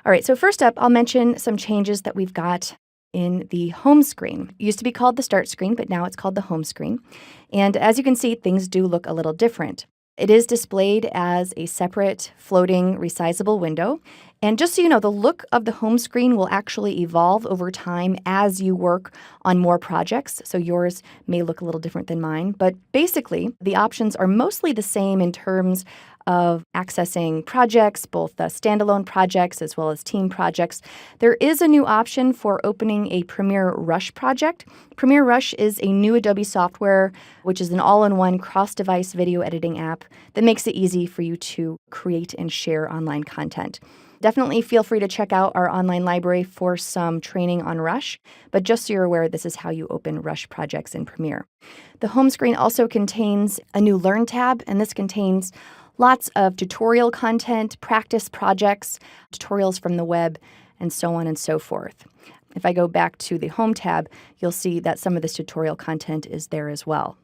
All right, so first up, I'll mention some changes that we've got in the home screen. It used to be called the start screen, but now it's called the home screen. And as you can see, things do look a little different. It is displayed as a separate floating resizable window. And just so you know, the look of the home screen will actually evolve over time as you work on more projects. So yours may look a little different than mine. But basically, the options are mostly the same in terms of accessing projects, both the standalone projects as well as team projects. There is a new option for opening a Premiere Rush project. Premiere Rush is a new Adobe software, which is an all-in-one cross-device video editing app that makes it easy for you to create and share online content. Definitely feel free to check out our online library for some training on Rush, but just so you're aware, this is how you open Rush projects in Premiere. The home screen also contains a new Learn tab, and this contains lots of tutorial content, practice projects, tutorials from the web, and so on and so forth. If I go back to the Home tab, you'll see that some of this tutorial content is there as well.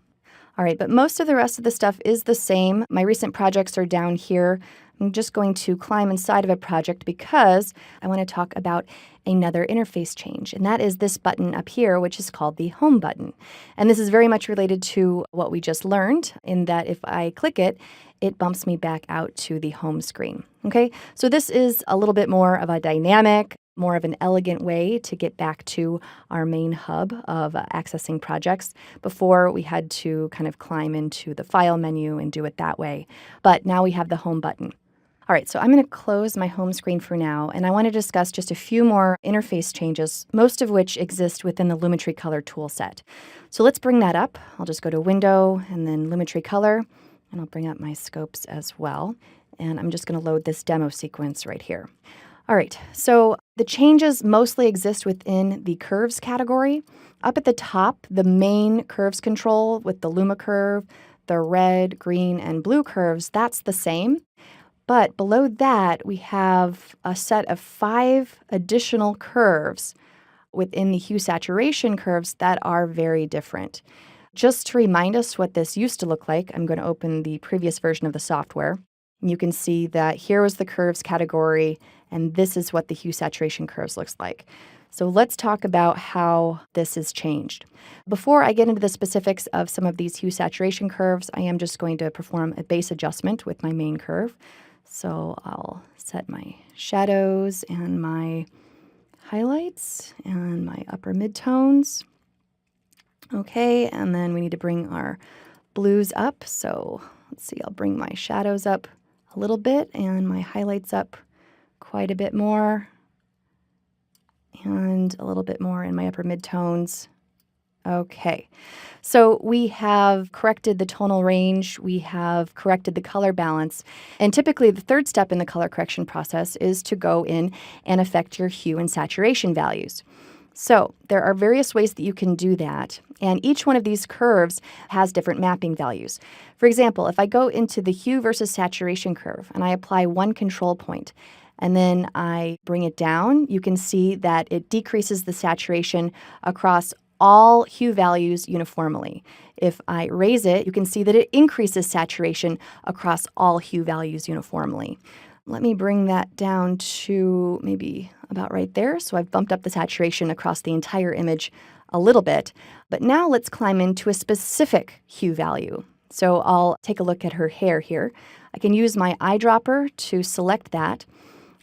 All right, but most of the rest of the stuff is the same. My recent projects are down here. I'm just going to climb inside of a project because I want to talk about another interface change, and that is this button up here, which is called the Home button. And this is very much related to what we just learned, in that if I click it, it bumps me back out to the home screen. Okay, so this is a little bit more of a dynamic, more of an elegant way to get back to our main hub of accessing projects. Before, we had to kind of climb into the file menu and do it that way. But now we have the home button. All right, so I'm going to close my home screen for now, and I want to discuss just a few more interface changes, most of which exist within the Lumetri Color toolset. So let's bring that up. I'll just go to Window and then Lumetri Color, and I'll bring up my scopes as well. And I'm just going to load this demo sequence right here. All right, so the changes mostly exist within the curves category. Up at the top, the main curves control with the Luma curve, the red, green, and blue curves, that's the same. But below that, we have a set of 5 additional curves within the hue saturation curves that are very different. Just to remind us what this used to look like, I'm going to open the previous version of the software. You can see that here was the curves category, and this is what the hue saturation curves looks like. So let's talk about how this has changed. Before I get into the specifics of some of these hue saturation curves, I am just going to perform a base adjustment with my main curve. So I'll set my shadows and my highlights and my upper midtones. Okay, and then we need to bring our blues up. So let's see, I'll bring my shadows up a little bit and my highlights up quite a bit more, and a little bit more in my upper midtones. Okay, so we have corrected the tonal range, we have corrected the color balance, and typically the third step in the color correction process is to go in and affect your hue and saturation values. So there are various ways that you can do that, and each one of these curves has different mapping values. For example, if I go into the hue versus saturation curve and I apply one control point, and then I bring it down, you can see that it decreases the saturation across all hue values uniformly. If I raise it, you can see that it increases saturation across all hue values uniformly. Let me bring that down to maybe about right there. So I've bumped up the saturation across the entire image a little bit. But now let's climb into a specific hue value. So I'll take a look at her hair here. I can use my eyedropper to select that.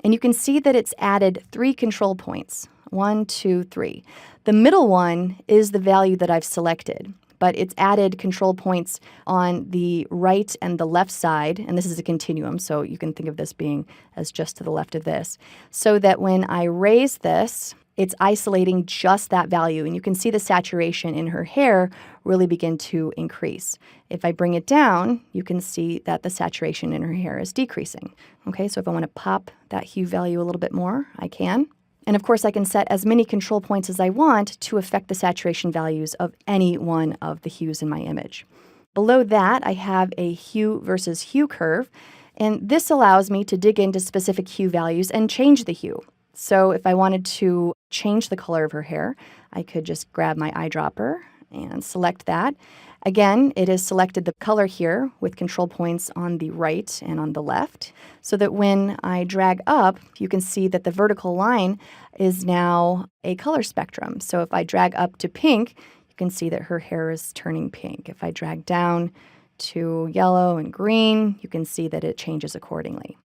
And you can see that it's added 3 control points. 1, 2, 3. The middle one is the value that I've selected, but it's added control points on the right and the left side, and this is a continuum, so you can think of this being as just to the left of this, so that when I raise this, it's isolating just that value, and you can see the saturation in her hair really begin to increase. If I bring it down, you can see that the saturation in her hair is decreasing. Okay, so if I want to pop that hue value a little bit more, I can. And of course, I can set as many control points as I want to affect the saturation values of any one of the hues in my image. Below that, I have a hue versus hue curve, and this allows me to dig into specific hue values and change the hue. So if I wanted to change the color of her hair, I could just grab my eyedropper and select that. Again, it has selected the color here with control points on the right and on the left, so that when I drag up, you can see that the vertical line is now a color spectrum. So if I drag up to pink, you can see that her hair is turning pink. If I drag down to yellow and green, you can see that it changes accordingly.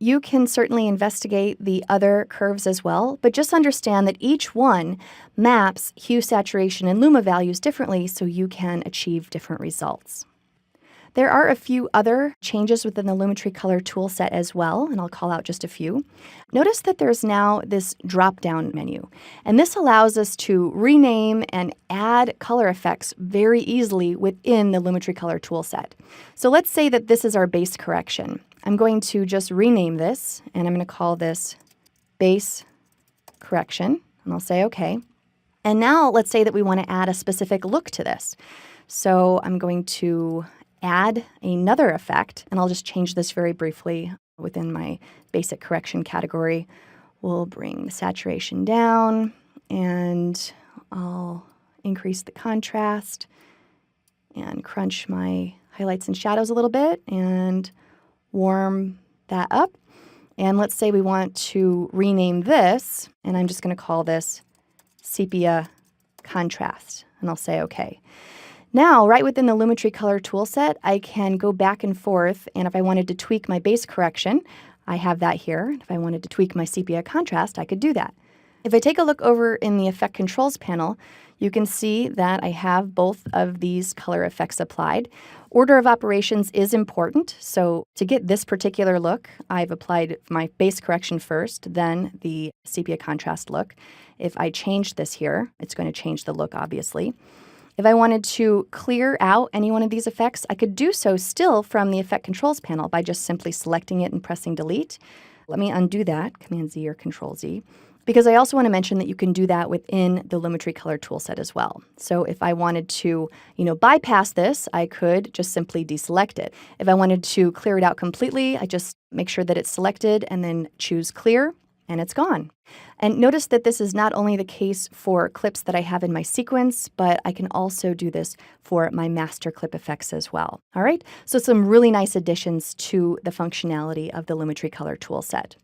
You can certainly investigate the other curves as well, but just understand that each one maps hue, saturation, and luma values differently so you can achieve different results. There are a few other changes within the Lumetri Color toolset as well, and I'll call out just a few. Notice that there's now this drop-down menu, and this allows us to rename and add color effects very easily within the Lumetri Color toolset. So let's say that this is our base correction. I'm going to just rename this, and I'm going to call this base correction, and I'll say OK. And now let's say that we want to add a specific look to this. So I'm going to add another effect, and I'll just change this very briefly within my basic correction category. We'll bring the saturation down, and I'll increase the contrast and crunch my highlights and shadows a little bit and warm that up. And let's say we want to rename this, and I'm just going to call this sepia contrast, and I'll say OK. Now, right within the Lumetri Color toolset, I can go back and forth, and if I wanted to tweak my base correction, I have that here. If I wanted to tweak my sepia contrast, I could do that. If I take a look over in the Effect Controls panel, you can see that I have both of these color effects applied. Order of operations is important, so to get this particular look, I've applied my base correction first, then the sepia contrast look. If I change this here, it's going to change the look, obviously. If I wanted to clear out any one of these effects, I could do so still from the Effect Controls panel by just simply selecting it and pressing Delete. Let me undo that, Command-Z or Control-Z, because I also want to mention that you can do that within the Lumetri Color toolset as well. So if I wanted to, bypass this, I could just simply deselect it. If I wanted to clear it out completely, I just make sure that it's selected and then choose Clear, and it's gone. And notice that this is not only the case for clips that I have in my sequence, but I can also do this for my master clip effects as well. All right, so some really nice additions to the functionality of the Lumetri Color toolset.